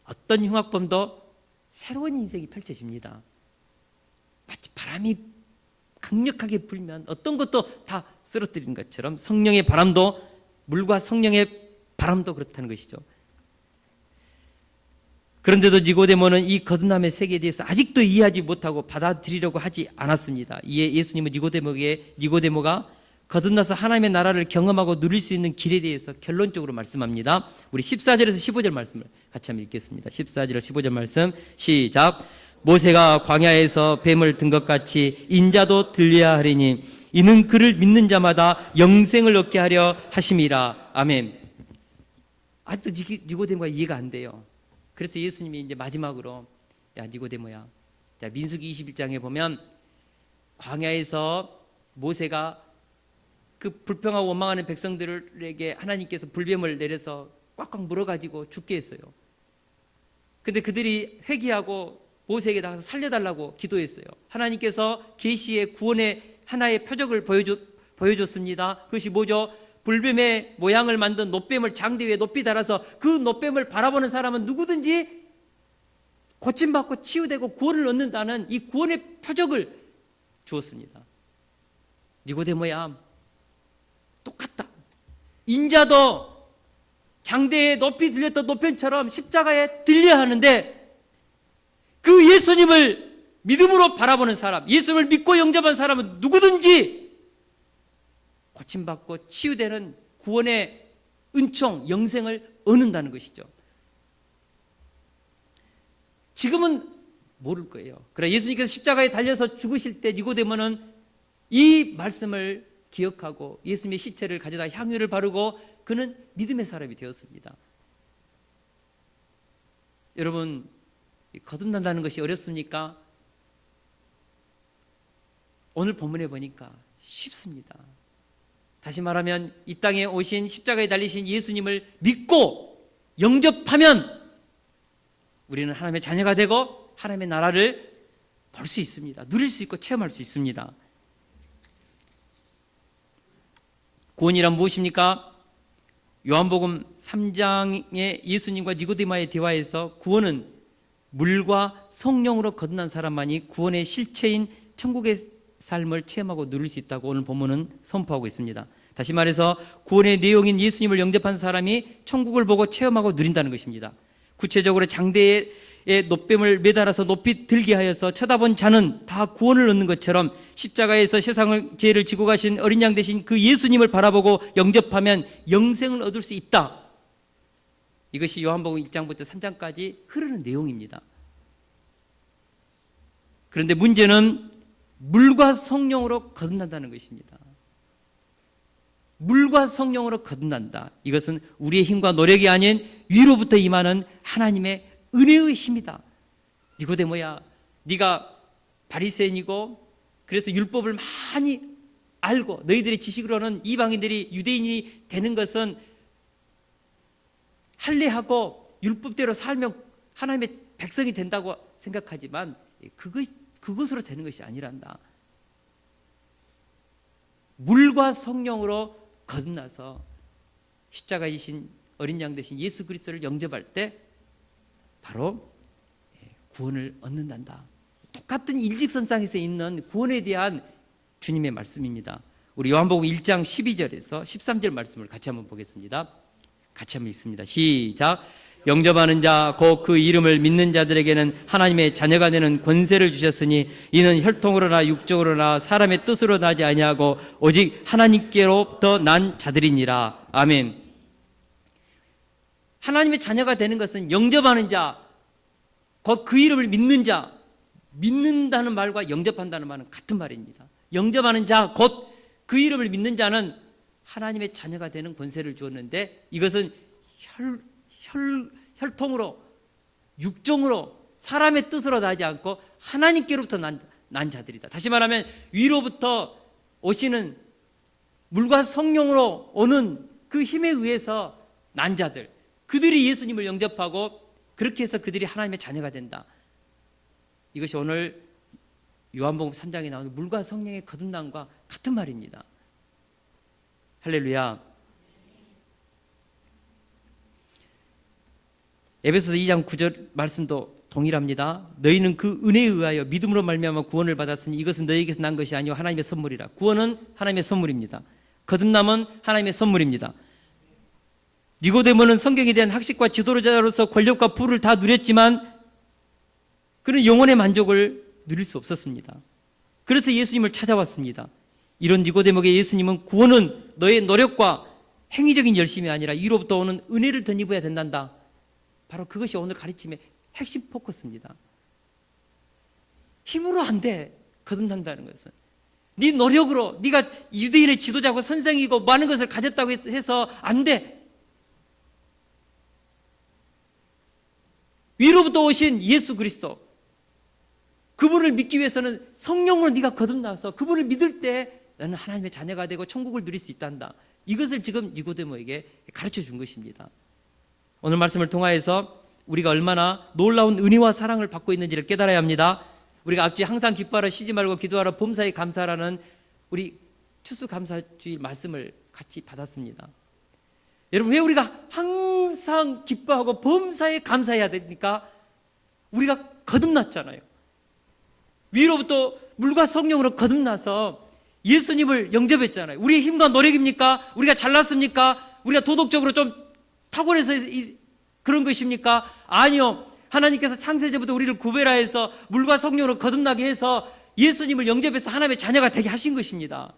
Speaker 1: 어떤 흉악범도 새로운 인생이 펼쳐집니다. 마치 바람이 강력하게 불면 어떤 것도 다 쓰러뜨리는 것처럼 성령의 바람도, 물과 성령의 바람도 그렇다는 것이죠. 그런데도 니고데모는 이 거듭남의 세계에 대해서 아직도 이해하지 못하고 받아들이려고 하지 않았습니다. 이에 예수님은 니고데모가 거듭나서 하나님의 나라를 경험하고 누릴 수 있는 길에 대해서 결론적으로 말씀합니다. 우리 14절에서 15절 말씀을 같이 한번 읽겠습니다. 14절 15절 말씀 시작. 모세가 광야에서 뱀을 든 것 같이 인자도 들려야 하리니 이는 그를 믿는 자마다 영생을 얻게 하려 하심이라. 아멘. 아직도 니고데모가 이해가 안 돼요. 그래서 예수님이 이제 마지막으로 야 니고데모야, 자 민수기 21장에 보면 광야에서 모세가 그 불평하고 원망하는 백성들에게 하나님께서 불뱀을 내려서 꽉꽉 물어가지고 죽게 했어요. 근데 그들이 회개하고 모세에게 나가서 살려달라고 기도했어요. 하나님께서 계시의 구원의 하나의 표적을 보여줬습니다. 그것이 뭐죠? 불뱀의 모양을 만든 놋뱀을 장대 위에 높이 달아서 그 놋뱀을 바라보는 사람은 누구든지 고침받고 치유되고 구원을 얻는다는 이 구원의 표적을 주었습니다. 니고데모야, 똑같다. 인자도 장대에 높이 들렸던 놋뱀처럼 십자가에 들려야 하는데 그 예수님을 믿음으로 바라보는 사람, 예수님을 믿고 영접한 사람은 누구든지 고침받고 치유되는 구원의 은총, 영생을 얻는다는 것이죠. 지금은 모를 거예요. 그러나 예수님께서 십자가에 달려서 죽으실 때 니고데모는 이 말씀을 기억하고 예수님의 시체를 가져다 향유를 바르고 그는 믿음의 사람이 되었습니다. 여러분, 거듭난다는 것이 어렵습니까? 오늘 본문에 보니까 쉽습니다. 다시 말하면 이 땅에 오신 십자가에 달리신 예수님을 믿고 영접하면 우리는 하나님의 자녀가 되고 하나님의 나라를 볼 수 있습니다. 누릴 수 있고 체험할 수 있습니다. 구원이란 무엇입니까? 요한복음 3장의 예수님과 니고데모의 대화에서 구원은 물과 성령으로 거듭난 사람만이 구원의 실체인 천국의 삶을 체험하고 누릴 수 있다고 오늘 본문은 선포하고 있습니다. 다시 말해서 구원의 내용인 예수님을 영접한 사람이 천국을 보고 체험하고 누린다는 것입니다. 구체적으로 장대에 놋뱀을 매달아서 높이 들게 하여서 쳐다본 자는 다 구원을 얻는 것처럼 십자가에서 세상의 죄를 지고 가신 어린 양 대신 그 예수님을 바라보고 영접하면 영생을 얻을 수 있다. 이것이 요한복음 1장부터 3장까지 흐르는 내용입니다. 그런데 문제는 물과 성령으로 거듭난다는 것입니다. 물과 성령으로 거듭난다. 이것은 우리의 힘과 노력이 아닌 위로부터 임하는 하나님의 은혜의 힘이다. 니고데모야, 네가 바리새인이고 그래서 율법을 많이 알고 너희들의 지식으로는 이방인들이 유대인이 되는 것은 할례하고 율법대로 살면 하나님의 백성이 된다고 생각하지만 그것으로 되는 것이 아니란다. 물과 성령으로 거듭나서 십자가이신 어린 양 대신 예수 그리스도를 영접할 때 바로 구원을 얻는단다. 똑같은 일직선상에서 있는 구원에 대한 주님의 말씀입니다. 우리 요한복음 1장 12절에서 13절 말씀을 같이 한번 보겠습니다. 같이 한번 읽습니다. 시작. 영접하는 자 곧 그 이름을 믿는 자들에게는 하나님의 자녀가 되는 권세를 주셨으니 이는 혈통으로나 육적으로나 사람의 뜻으로 나지 아니하고 오직 하나님께로부터 난 자들이니라. 아멘. 하나님의 자녀가 되는 것은 영접하는 자 곧 그 이름을 믿는 자, 믿는다는 말과 영접한다는 말은 같은 말입니다. 영접하는 자 곧 그 이름을 믿는 자는 하나님의 자녀가 되는 권세를 주었는데 이것은 혈통으로 육종으로 사람의 뜻으로 나지 않고 하나님께로부터 난 자들이다. 다시 말하면 위로부터 오시는 물과 성령으로 오는 그 힘에 의해서 난 자들, 그들이 예수님을 영접하고 그렇게 해서 그들이 하나님의 자녀가 된다. 이것이 오늘 요한복음 3장에 나오는 물과 성령의 거듭남과 같은 말입니다. 할렐루야. 에베소서 2장 9절 말씀도 동일합니다. 너희는 그 은혜에 의하여 믿음으로 말미암아 구원을 받았으니 이것은 너희에게서 난 것이 아니요 하나님의 선물이라. 구원은 하나님의 선물입니다. 거듭남은 하나님의 선물입니다. 니고데모는 성경에 대한 학식과 지도자로서 권력과 부를 다 누렸지만 그는 영혼의 만족을 누릴 수 없었습니다. 그래서 예수님을 찾아왔습니다. 이런 니고데모에게 예수님은 구원은 너의 노력과 행위적인 열심이 아니라 위로부터 오는 은혜를 덧입어야 된단다. 바로 그것이 오늘 가르침의 핵심 포커스입니다. 힘으로 안 돼. 거듭난다는 것은 네 노력으로 네가 유대인의 지도자고 선생이고 많은 것을 가졌다고 해서 안 돼. 위로부터 오신 예수 그리스도, 그분을 믿기 위해서는 성령으로 네가 거듭나서 그분을 믿을 때 나는 하나님의 자녀가 되고 천국을 누릴 수 있단다. 이것을 지금 니고데모에게 가르쳐 준 것입니다. 오늘 말씀을 통하여서 우리가 얼마나 놀라운 은혜와 사랑을 받고 있는지를 깨달아야 합니다. 우리가 앞뒤 항상 기뻐하라, 쉬지 말고 기도하라, 범사에 감사하라는 우리 추수감사주일 말씀을 같이 받았습니다. 여러분, 왜 우리가 항상 기뻐하고 범사에 감사해야 됩니까? 우리가 거듭났잖아요. 위로부터 물과 성령으로 거듭나서 예수님을 영접했잖아요. 우리의 힘과 노력입니까? 우리가 잘났습니까? 우리가 도덕적으로 좀 탁월해서 그런 것입니까? 아니요. 하나님께서 창세전부터 우리를 구별하여서 물과 성령으로 거듭나게 해서 예수님을 영접해서 하나님의 자녀가 되게 하신 것입니다.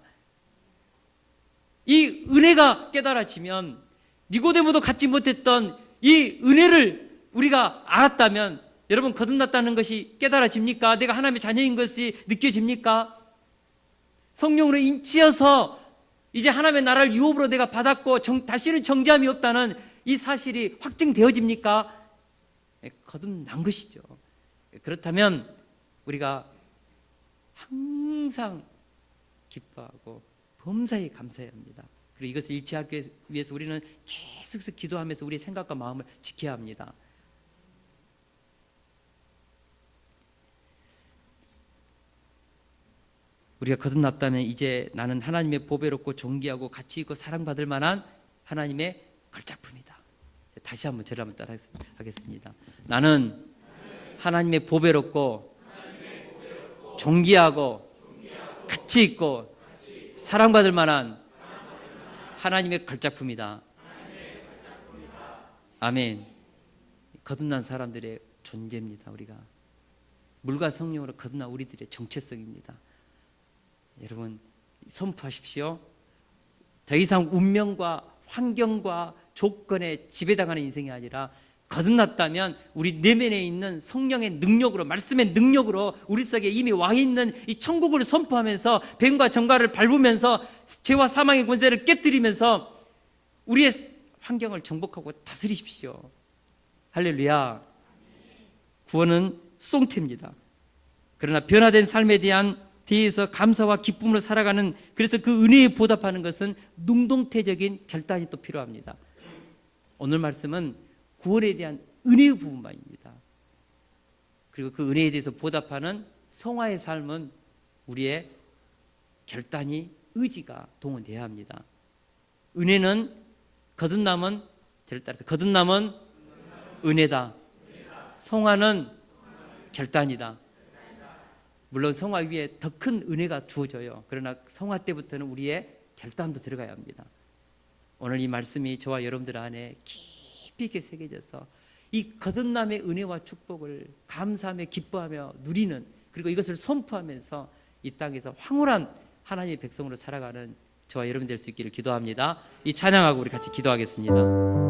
Speaker 1: 이 은혜가 깨달아지면 니고데모도 갖지 못했던 이 은혜를 우리가 알았다면 여러분, 거듭났다는 것이 깨달아집니까? 내가 하나님의 자녀인 것이 느껴집니까? 성령으로 인치어서 이제 하나님의 나라를 유업으로 내가 받았고 다시는 정죄함이 없다는 이 사실이 확증되어집니까? 거듭난 것이죠. 그렇다면 우리가 항상 기뻐하고 범사에 감사해야 합니다. 그리고 이것을 일치하기 위해서 우리는 계속해서 기도하면서 우리의 생각과 마음을 지켜야 합니다. 우리가 거듭났다면 이제 나는 하나님의 보배롭고 존귀하고 가치 있고 사랑받을 만한 하나님의 걸작품이다. 다시 한번 저를 한번 따라 하겠습니다. 나는 하나님의 보배롭고 존귀하고 가치 있고 사랑받을 만한 하나님의 걸작품이다. 아멘. 거듭난 사람들의 존재입니다. 우리가 물과 성령으로 거듭난 우리들의 정체성입니다. 여러분, 선포하십시오. 더 이상 운명과 환경과 조건에 지배당하는 인생이 아니라 거듭났다면 우리 내면에 있는 성령의 능력으로, 말씀의 능력으로 우리 속에 이미 와 있는 이 천국을 선포하면서 뱀과 정갈을 밟으면서 죄와 사망의 권세를 깨뜨리면서 우리의 환경을 정복하고 다스리십시오. 할렐루야. 구원은 수동태입니다. 그러나 변화된 삶에 대해서 감사와 기쁨으로 살아가는, 그래서 그 은혜에 보답하는 것은 능동태적인 결단이 또 필요합니다. 오늘 말씀은 구원에 대한 은혜의 부분만입니다. 그리고 그 은혜에 대해서 보답하는 성화의 삶은 우리의 결단이, 의지가 동원돼야 합니다. 은혜는, 거듭남은, 저를 따라서 거듭남은 은혜다. 성화는 결단이다. 물론 성화 위에 더 큰 은혜가 주어져요. 그러나 성화 때부터는 우리의 결단도 들어가야 합니다. 오늘 이 말씀이 저와 여러분들 안에 깊이 있게 새겨져서 이 거듭남의 은혜와 축복을 감사하며 기뻐하며 누리는, 그리고 이것을 선포하면서 이 땅에서 황홀한 하나님의 백성으로 살아가는 저와 여러분 될 수 있기를 기도합니다. 이 찬양하고 우리 같이 기도하겠습니다.